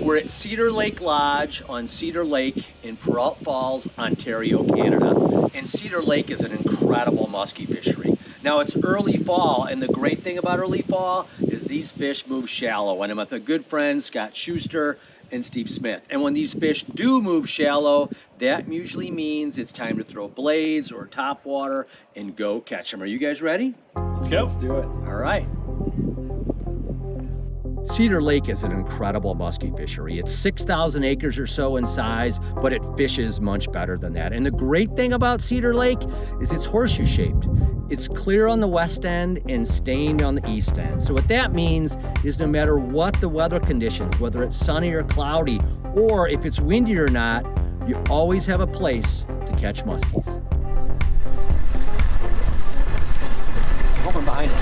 we're at Cedar Lake Lodge on Cedar Lake in Peralt Falls, Ontario, Canada. And Cedar Lake is an incredible musky fishery. Now it's early fall, and the great thing about early fall is these fish move shallow. And I'm with a good friend, Scott Schuster and Steve Smith. And when these fish do move shallow, that usually means it's time to throw blades or topwater and go catch them. Are you guys ready? Let's go. Let's do it. All right. Cedar Lake is an incredible musky fishery. It's 6,000 acres or so in size, but it fishes much better than that. And the great thing about Cedar Lake is it's horseshoe shaped. It's clear on the west end and stained on the east end. So what that means is no matter what the weather conditions, whether it's sunny or cloudy, or if it's windy or not, you always have a place to catch muskies. Open behind it.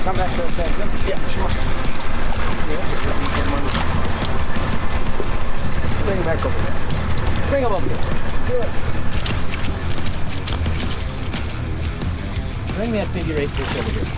Come back to the center. Yeah, sure. Bring him back over there. Bring him over here. Do it. Bring that figure 8 fish over here.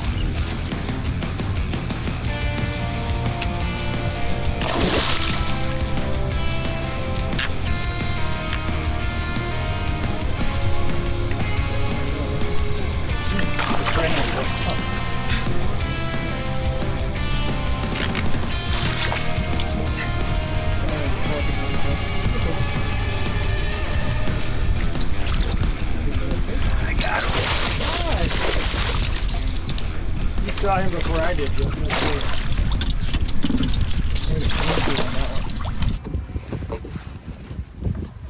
You saw him before I did. Joe. That's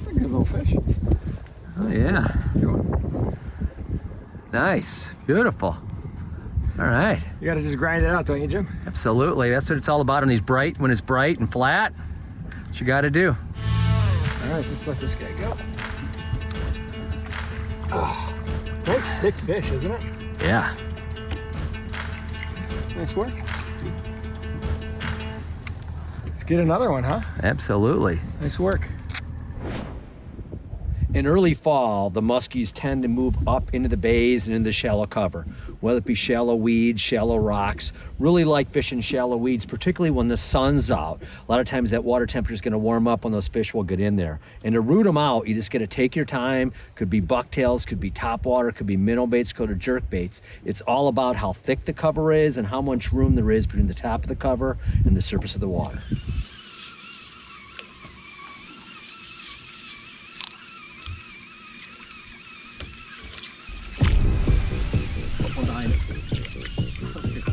a good little fish. Oh yeah. Nice, beautiful. All right. You gotta just grind it out, don't you, Jim? Absolutely, that's what it's all about. When it's bright and flat, what you got to do. All right, let's let this guy go. Oh, nice thick fish, isn't it? Yeah. Nice work. Let's get another one, huh? Absolutely. Nice work. In early fall, the muskies tend to move up into the bays and into the shallow cover, whether it be shallow weeds, shallow rocks. Really like fishing shallow weeds, particularly when the sun's out. A lot of times that water temperature is going to warm up when those fish will get in there. And to root them out, you just got to take your time. Could be bucktails, could be topwater, could be minnow baits, could be jerk baits. It's all about how thick the cover is and how much room there is between the top of the cover and the surface of the water.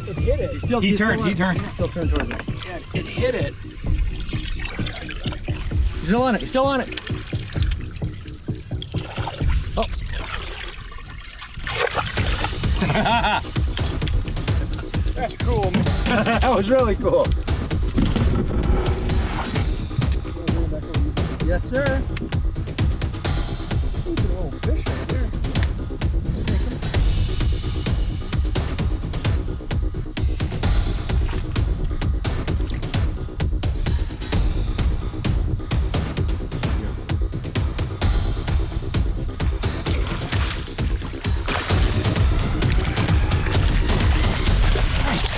It hit it. He turned. Still turned towards it. Yeah, it hit it. He's still on it. He's still on it. Oh. That's cool, man. That was really cool. Yes, sir. Look at the little fish right there.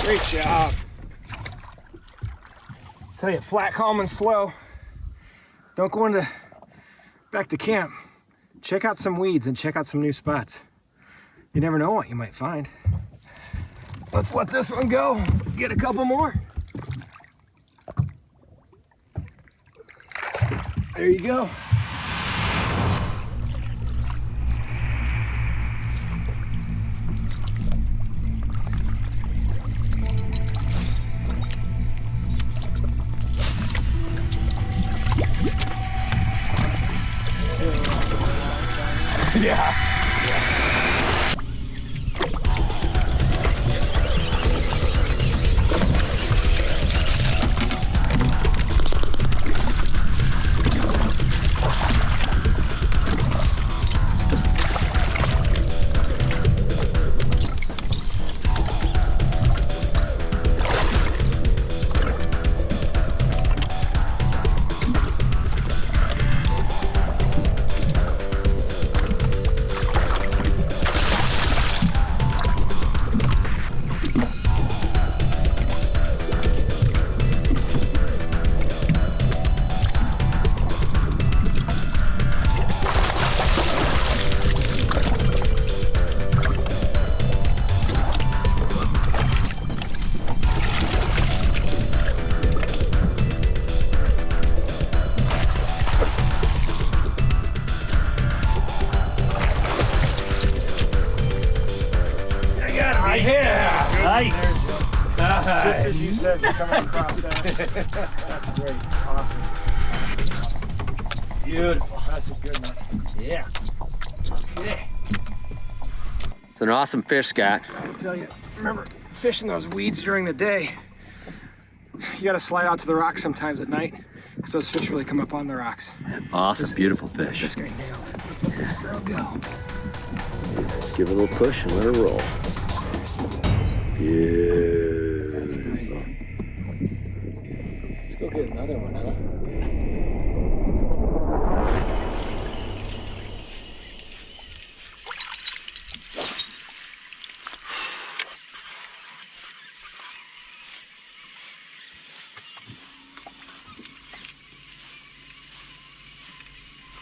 Great job. Tell you, flat, calm, and slow. Don't go into back to camp. Check out some weeds and check out some new spots. You never know what you might find. Let's let this one go. Get a couple more. There you go. Yeah. Yeah! Nice! Just as you said, you're coming across that. That's great. Awesome. Beautiful. That's a good one. Yeah. Okay. It's an awesome fish, Scott. I tell you, remember fishing those weeds during the day. You gotta slide out to the rocks sometimes at night because those fish really come up on the rocks. Awesome, beautiful fish. This guy nailed it. Let's let this girl go. Let's give it a little push and let her roll. Yeah. That's great. Let's go get another one, huh?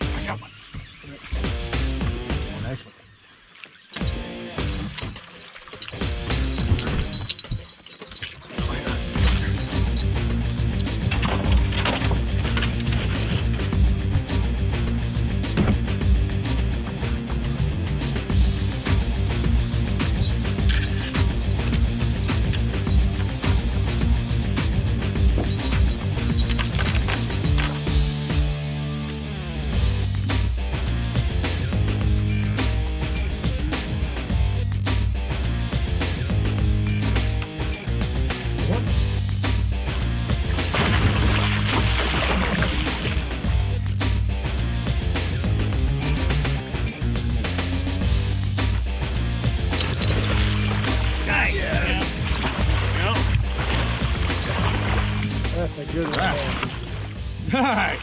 I got one. Oh, nice one. That's a good one. All right.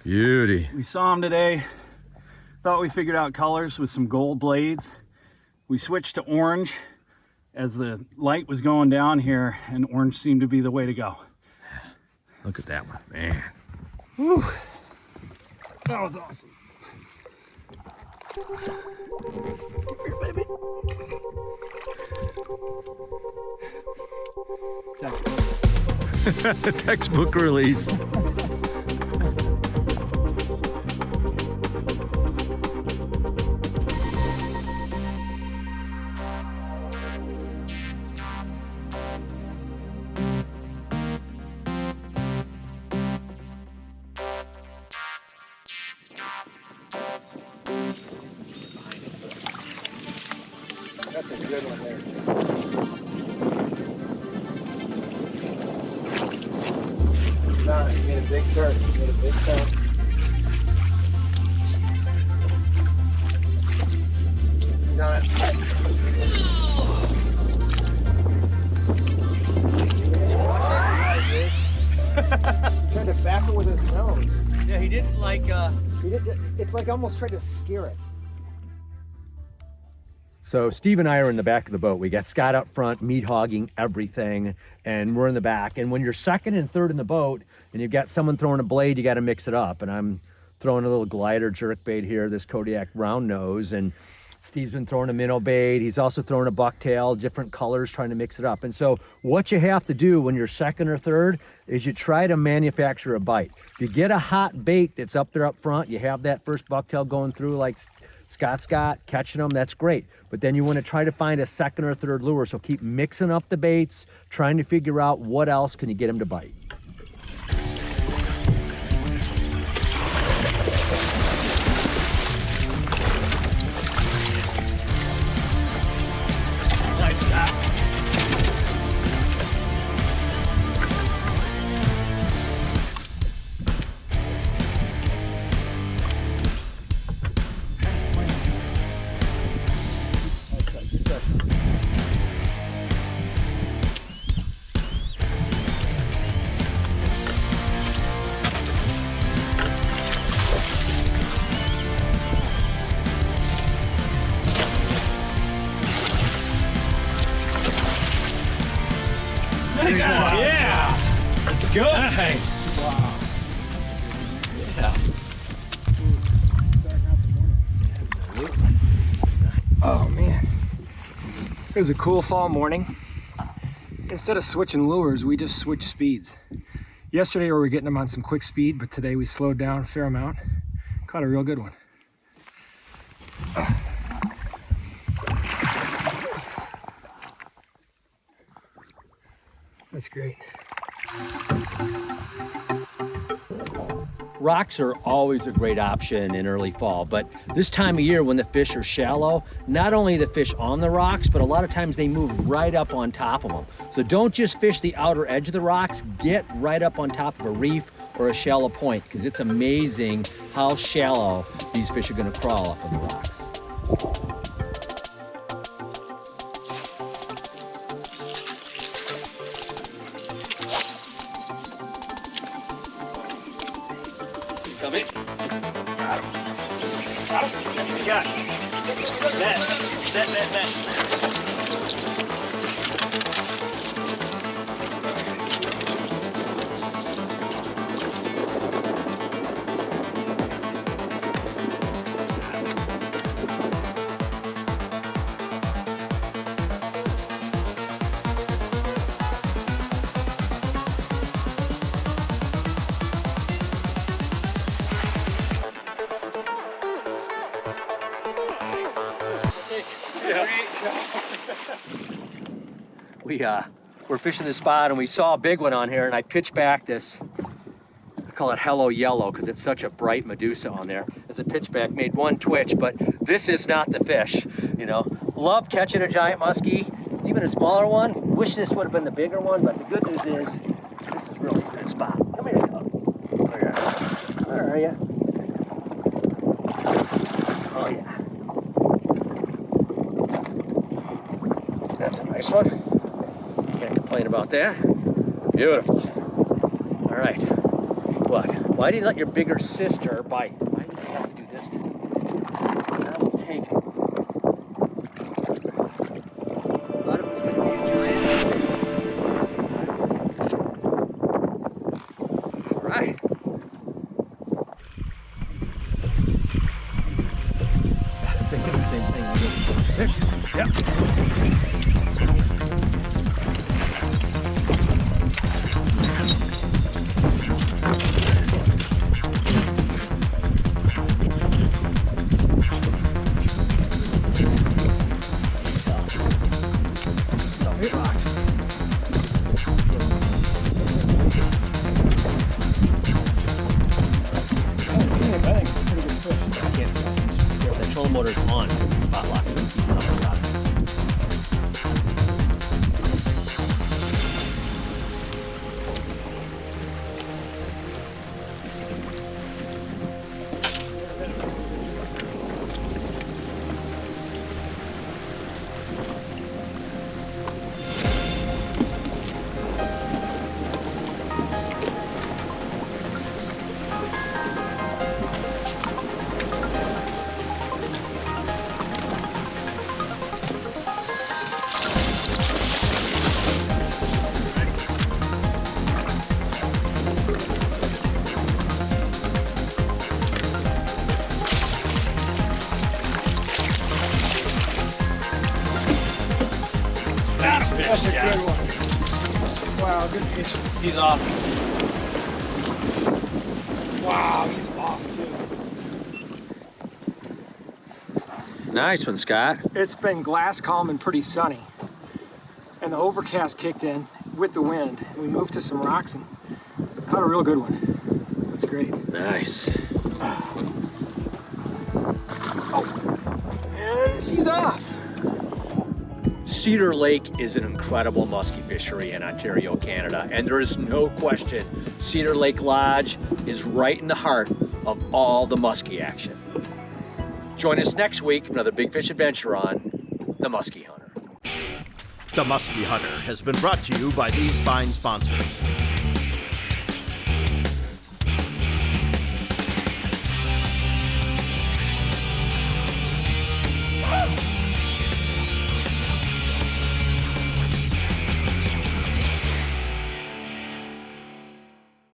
Beauty. We saw him today. Thought we figured out colors with some gold blades. We switched to orange as the light was going down here, and orange seemed to be the way to go. Look at that one, man. Whew. That was awesome. Textbook release. That's a good one there. Got it. You made a big turn. You made a big turn. He's on it. He tried to back it with his nose. Yeah, he didn't like, It's like almost tried to scare it. So Steve and I are in the back of the boat. We got Scott up front, meat hogging everything, and we're in the back. And when you're second and third in the boat, and you've got someone throwing a blade, you got to mix it up. And I'm throwing a little glider jerkbait here, this Kodiak round nose, and Steve's been throwing a minnow bait. He's also throwing a bucktail, different colors, trying to mix it up. And so what you have to do when you're second or third is you try to manufacture a bite. If you get a hot bait that's up there up front, you have that first bucktail going through like Scott's got, catching them, that's great. But then you want to try to find a second or third lure. So keep mixing up the baits, trying to figure out what else can you get them to bite. nice shot. Nice one. Yeah. That's good. Nice. Wow. Yeah. Oh man. It was a cool fall morning. Instead of switching lures, we just switched speeds. Yesterday we were getting them on some quick speed, but today we slowed down a fair amount. Caught a real good one. That's great. Rocks are always a great option in early fall, but this time of year when the fish are shallow, not only the fish on the rocks, but a lot of times they move right up on top of them. So don't just fish the outer edge of the rocks, get right up on top of a reef or a shallow point, because it's amazing how shallow these fish are gonna crawl up on the rocks. Come in. Got him. Scott. Net. We're fishing this spot and we saw a big one on here, and I pitched back this, I call it Hello Yellow because it's such a bright Medusa on there. As a pitch back, made one twitch, but this is not the fish, you know. Love catching a giant muskie, even a smaller one. Wish this would have been the bigger one, but the good news is this is really a good spot. Come here, go. Where are you? Oh yeah. That's a nice one. Can't complain about that. Beautiful. All right. What? Why didn't you let your bigger sister bite? Why did you have to do this to me? I will take it. Thought it was going to be all right. Thinking the same thing. Yep. Motor's on. Spot lock. That's a good one. Wow, good fish. He's off. Wow, he's off too. Nice one, Scott. It's been glass calm and pretty sunny. And the overcast kicked in with the wind. We moved to some rocks and caught a real good one. That's great. Nice. Oh, and she's off. Cedar Lake is an incredible musky fishery in Ontario, Canada, and there is no question Cedar Lake Lodge is right in the heart of all the musky action. Join us next week for another big fish adventure on The Musky Hunter. The Musky Hunter has been brought to you by these fine sponsors.